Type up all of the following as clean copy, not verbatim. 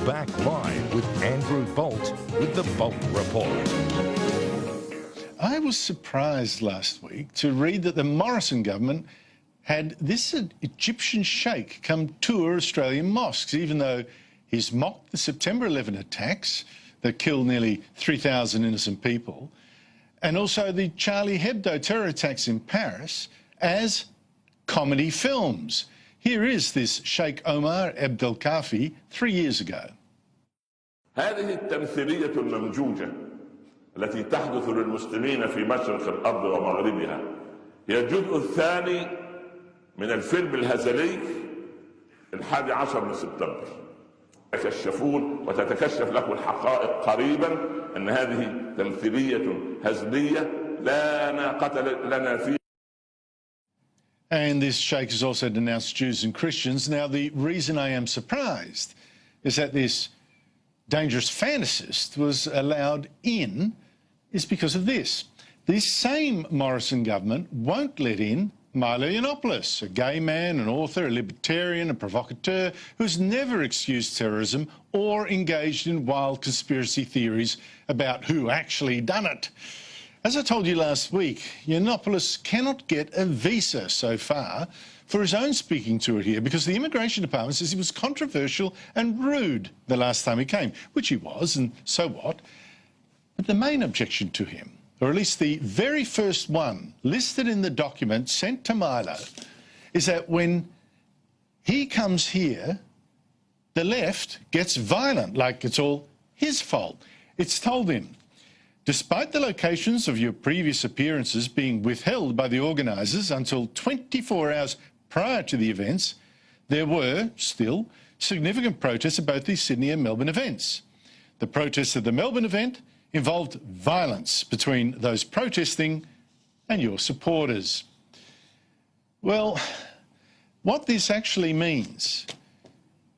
back live with Andrew Bolt with the Bolt Report. I was surprised last week to read that the Morrison government had this Egyptian sheikh come tour Australian mosques, even though he's mocked the September 11 attacks that killed nearly 3,000 innocent people, and also the Charlie Hebdo terror attacks in Paris as comedy films. Here is this Sheikh Omar Abdelkafi 3 years ago. هذه التمثيلية الممجوجة التي تحدث للمسلمين في مشرق الأرض ومغربها هي الجزء الثاني من الفيلم الهزلي 11 من سبتمبر. يتكشفون وتتكشف له الحقائق قريبا أن هذه تمثيلية هزلية لا ناقة لنا فيها. And this sheikh has also denounced Jews and Christians. Now, the reason I am surprised is that this dangerous fantasist was allowed in is because of this. The same Morrison government won't let in Milo Yiannopoulos, a gay man, an author, a libertarian, a provocateur who's never excused terrorism or engaged in wild conspiracy theories about who actually done it. As I told you last week, Yiannopoulos cannot get a visa so far for his own speaking tour here because the Immigration Department says he was controversial and rude the last time he came, which he was, and so what? But the main objection to him, or at least the very first one listed in the document sent to Milo, is that when he comes here, the left gets violent, like it's all his fault. It's told him, despite the locations of your previous appearances being withheld by the organisers until 24 hours prior to the events, there were still significant protests at both the Sydney and Melbourne events. The protests at the Melbourne event involved violence between those protesting and your supporters. Well, what this actually means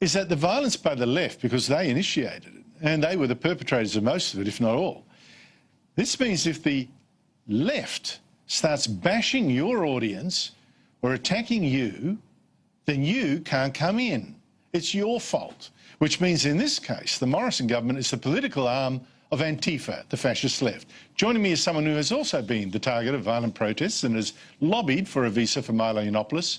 is that the violence by the left, because they initiated it, and they were the perpetrators of most of it, if not all, this means if the left starts bashing your audience or attacking you, then you can't come in. It's your fault, which means in this case, the Morrison government is the political arm of Antifa, the fascist left. Joining me is someone who has also been the target of violent protests and has lobbied for a visa for Milo Yiannopoulos,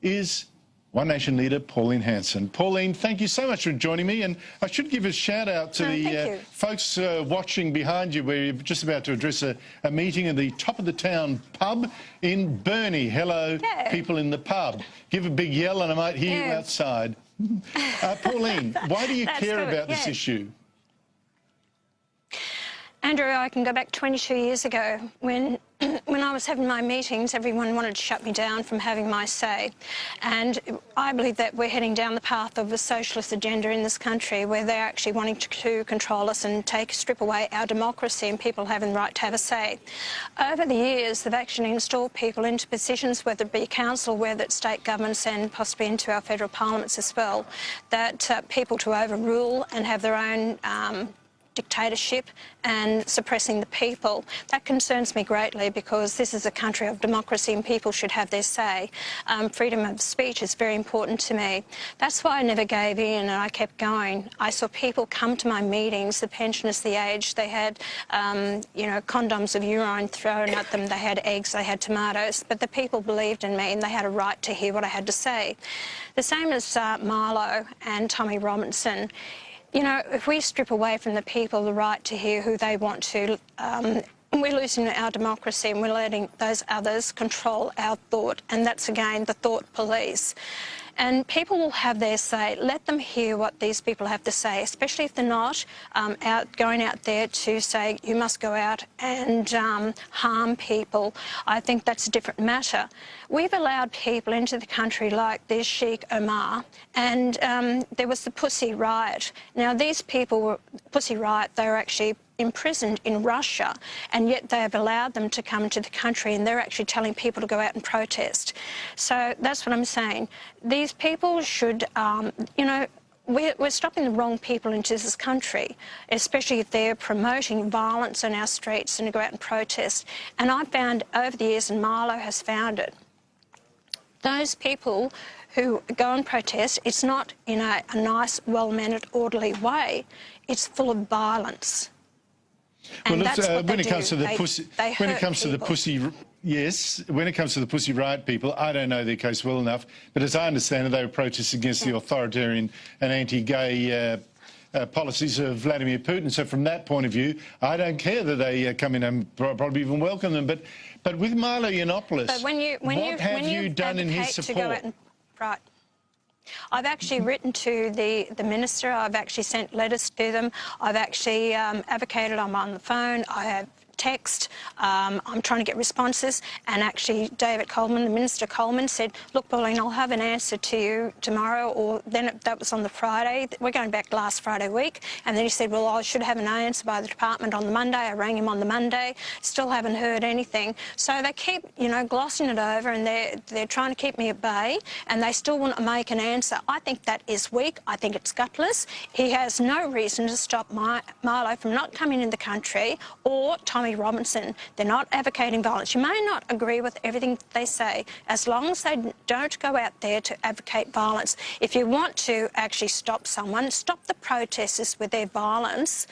is One Nation leader Pauline Hanson. Pauline, thank you so much for joining me, and I should give a shout out to the folks watching behind you, where you're just about to address a meeting in the top of the town pub in Burnie. Hello, people in the pub. Give a big yell and I might hear you outside. Pauline, why do you care about this issue? Andrew, I can go back 22 years ago when I was having my meetings, everyone wanted to shut me down from having my say. And I believe that we're heading down the path of a socialist agenda in this country where they're actually wanting to control us and strip away our democracy and people having the right to have a say. Over the years, they've actually installed people into positions, whether it be council, whether it's state governments and possibly into our federal parliaments as well, that people to overrule and have their own dictatorship and suppressing the people. That concerns me greatly because this is a country of democracy and people should have their say. Freedom of speech is very important to me. That's why I never gave in and I kept going. I saw people come to my meetings, the pensioners, the aged, they had, you know, condoms of urine thrown at them, they had eggs, they had tomatoes, but the people believed in me and they had a right to hear what I had to say. The same as Milo and Tommy Robinson. You know, if we strip away from the people the right to hear who they want to, we're losing our democracy and we're letting those others control our thought. And that's, again, the thought police. And people will have their say. Let them hear what these people have to say, especially if they're not going out there to say you must go out and harm people. I think that's a different matter. We've allowed people into the country like this Sheikh Omar, and there was the Pussy Riot. Now, these people were, Pussy Riot, they were actually imprisoned in Russia, and yet they have allowed them to come into the country and they're actually telling people to go out and protest. So that's what I'm saying. These people should, you know, we're stopping the wrong people into this country, especially if they're promoting violence on our streets and to go out and protest. And I found over the years, and Milo has found it, those people who go and protest, it's not in a nice, well-mannered, orderly way. It's full of violence. Well, And that's what when they it comes do. to the They- pussy, they when it hurt comes to the people. pussy, yes, when it comes to the Pussy Riot people, I don't know their case well enough, but as I understand it, they were protesting against the authoritarian and anti-gay policies of Vladimir Putin. So from that point of view, I don't care that they come in and probably even welcome them. But with Milo Yiannopoulos, But when what have you done in his advocate to go support? out and, right. I've actually written to the minister. I've actually sent letters to them. I've actually advocated. I'm on the phone. I have text. I'm trying to get responses. And actually, David Coleman, the Minister Coleman, said, look, Pauline, I'll have an answer to you tomorrow. Or then that was on the Friday. We're going back last Friday week. And then he said, well, I should have an answer by the department on the Monday. I rang him on the Monday. Still haven't heard anything. So they keep, you know, glossing it over, and they're trying to keep me at bay, and they still want to make an answer. I think that is weak. I think it's gutless. He has no reason to stop Milo from not coming in the country, or Tommy Robinson. They're not advocating violence. You may not agree with everything they say, as long as they don't go out there to advocate violence. If you want to actually stop someone, stop the protesters with their violence.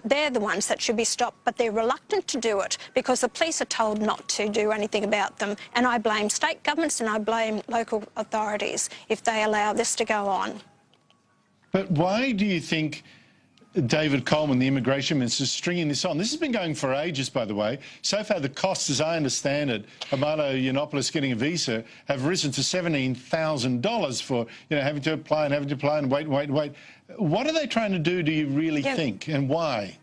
They're the ones that should be stopped, but they're reluctant to do it because the police are told not to do anything about them. And I blame state governments and I blame local authorities if they allow this to go on. But why do you think David Coleman, the immigration minister, is stringing this on? This has been going for ages, by the way. So far, the costs, as I understand it, of Milo Yiannopoulos getting a visa have risen to $17,000 for, you know, having to apply and wait. What are they trying to do you really think, and why?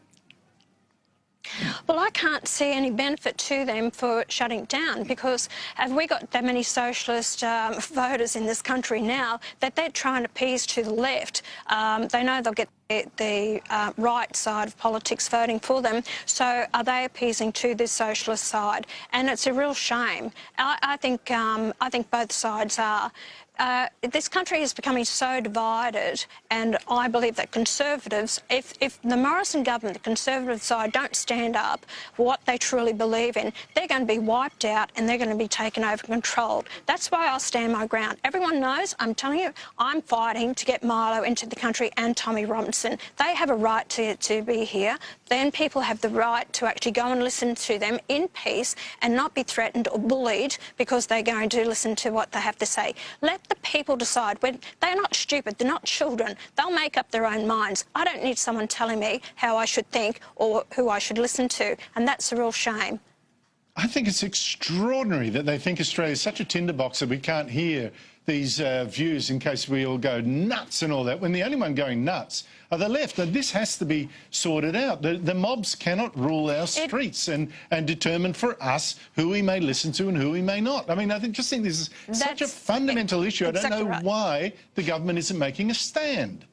Well, I can't see any benefit to them for shutting it down, because have we got that many socialist voters in this country now that they're trying to appease to the left? They know they'll get the right side of politics voting for them, so are they appeasing to the socialist side? And it's a real shame. I think both sides are. This country is becoming so divided, and I believe that Conservatives, if the Morrison government, the Conservative side, don't stand up for what they truly believe in, they're going to be wiped out and they're going to be taken over and controlled. That's why I'll stand my ground. Everyone knows, I'm telling you, I'm fighting to get Milo into the country and Tommy Robinson. They have a right to be here. Then people have the right to actually go and listen to them in peace and not be threatened or bullied because they're going to listen to what they have to say. Let the people decide. When they're not stupid, they're not children. They'll make up their own minds. I don't need someone telling me how I should think or who I should listen to, and that's a real shame. I think it's extraordinary that they think Australia is such a tinderbox that we can't hear these views in case we all go nuts and all that, when the only one going nuts are the left. And this has to be sorted out. The mobs cannot rule our streets and determine for us who we may listen to and who we may not. I mean, I just think this is such a fundamental issue. I don't know why the government isn't making a stand.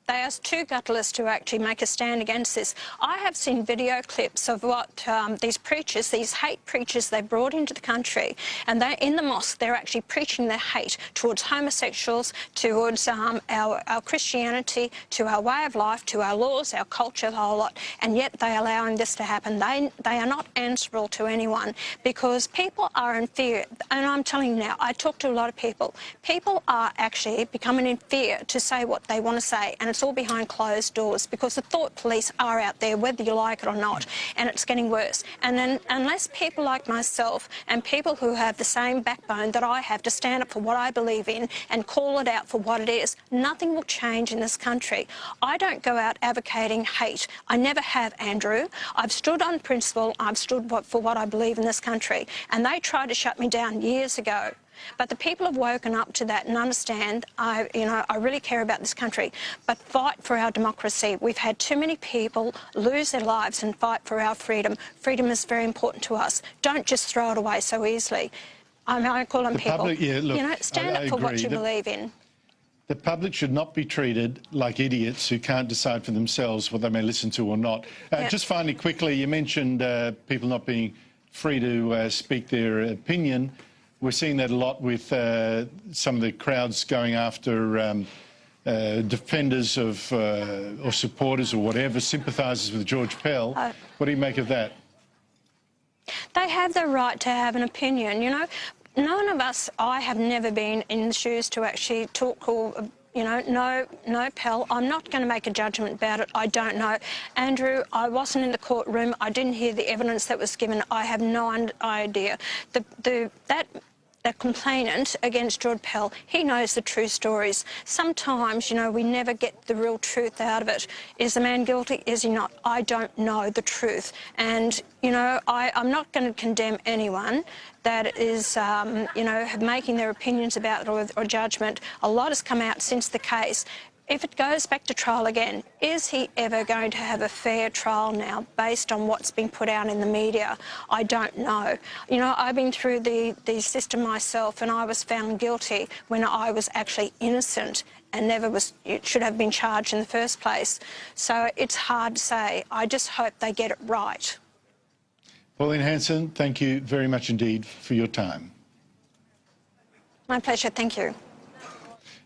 They are too gutless to actually make a stand against this. I have seen video clips of what these preachers, these hate preachers they brought into the country, and they're in the mosque, they're actually preaching their hate towards homosexuals, towards our Christianity, to our way of life, to our laws, our culture, the whole lot, and yet they're allowing this to happen. They are not answerable to anyone because people are in fear. And I'm telling you now, I talk to a lot of people. People are actually becoming in fear to say what they want to say, and it's all behind closed doors because the thought police are out there, whether you like it or not, and it's getting worse. And then, unless people like myself and people who have the same backbone that I have to stand up for what I believe in and call it out for what it is, nothing will change in this country. I don't go out advocating hate. I never have, Andrew. I've stood on principle. I've stood for what I believe in this country, and they tried to shut me down years ago. But the people have woken up to that and understand, I really care about this country, but fight for our democracy. We've had too many people lose their lives and fight for our freedom. Freedom is very important to us. Don't just throw it away so easily. I call on people, stand up for what you believe in. The public should not be treated like idiots who can't decide for themselves what they may listen to or not. Just finally, quickly, you mentioned people not being free to speak their opinion. We're seeing that a lot with some of the crowds going after defenders of or supporters or whatever, sympathisers with George Pell. What do you make of that? They have the right to have an opinion, none of us, I have never been in the shoes to actually talk or, you know, no, Pell, I'm not going to make a judgment about it. I don't know. Andrew, I wasn't in the courtroom. I didn't hear the evidence that was given. I have no idea. The complainant against George Pell, he knows the true stories. Sometimes, you know, we never get the real truth out of it. Is the man guilty? Is he not? I don't know the truth. And, you know, I'm not going to condemn anyone that is, you know, making their opinions about it or judgment. A lot has come out since the case. If it goes back to trial again, is he ever going to have a fair trial now based on what's been put out in the media? I don't know. You know, I've been through the system myself and I was found guilty when I was actually innocent and should have been charged in the first place. So it's hard to say. I just hope they get it right. Pauline Hanson, thank you very much indeed for your time. My pleasure. Thank you.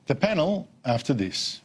The panel after this.